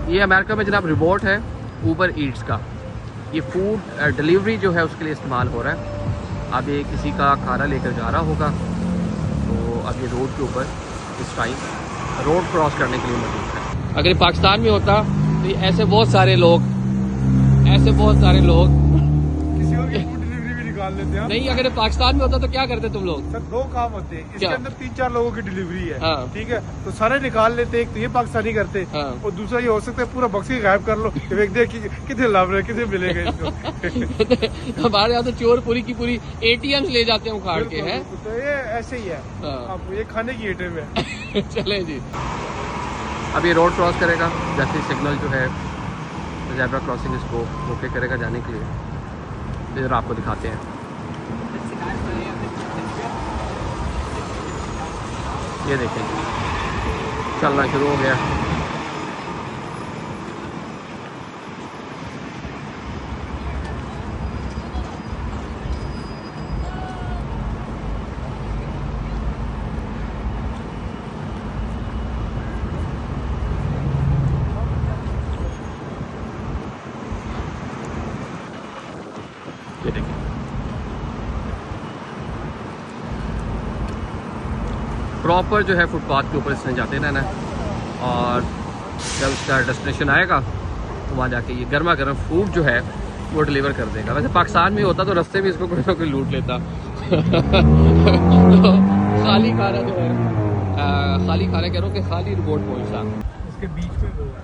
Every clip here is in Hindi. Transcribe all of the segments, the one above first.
ये अमेरिका में जनाब रिवॉर्ड है ऊबर ईट्स का। ये फूड डिलीवरी जो है उसके लिए इस्तेमाल हो रहा है। अब ये किसी का खाना लेकर जा रहा होगा, तो अब ये रोड के ऊपर इस टाइम रोड क्रॉस करने के लिए मौजूद है। अगर पाकिस्तान में होता तो ये ऐसे बहुत सारे लोग किसी और की फूड डिलीवरी भी निकाल लेते हैं। नहीं, अगर पाकिस्तान में होता तो क्या करते तुम लोग? सर 2 काम होते हैं इसके अंदर, 3-4 लोगों की डिलीवरी है। हाँ। ठीक है, तो सारे निकाल लेते, एक तो ये पाकिस्तानी करते। हाँ। और दूसरा ये हो सकता है पूरा बक्स ही गायब कर लो, देखते कितने लाभ रहे, कितने मिलेगा इसको। हमारे यहाँ तो चोर पूरी की पूरी ATM ले जाते हैं उखाड़ के। हैं तो ये ऐसे ही है। हाँ। अब ये खाने की ATM है। चले जी, अब ये रोड क्रॉस करेगा, जैसे सिग्नल जो है ज़ेब्रा क्रॉसिंग इसको ओके करेगा जाने के लिए। इधर आपको दिखाते हैं, ये देखें चलना शुरू हो गया। ये देखिए प्रॉपर जो है फुटपाथ के ऊपर इसने जाते रहना है, और जब उसका डेस्टिनेशन आएगा तो वहाँ जाके ये गर्मा गर्म फूड जो है वो डिलीवर कर देगा। वैसे पाकिस्तान में होता तो रास्ते में इसको कोई ना कोई लूट लेता। तो खाली खाना जो है खाली खाना कह रहा हूँ कि खाली रिपोर्ट पहुँचता। इसके बीच में वो है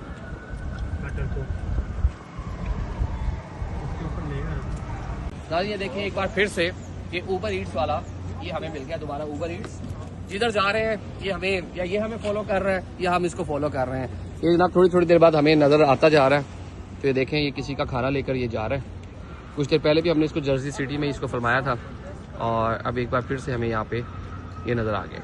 मटर को इसके ऊपर लेगा। ये देखें एक बार फिर से ये ऊबर ईट्स वाला ये हमें मिल गया दोबारा। ऊबर ईट्स जिधर जा रहे हैं ये हमें, या ये हमें फॉलो कर रहे हैं या हम इसको फॉलो कर रहे हैं। ये जनाब थोड़ी थोड़ी देर बाद हमें नज़र आता जा रहा है। तो ये देखें ये किसी का खाना लेकर ये जा रहा है। कुछ देर पहले भी हमने इसको जर्सी सिटी में इसको फरमाया था, और अब एक बार फिर से हमें यहाँ पे ये नज़र आ गया।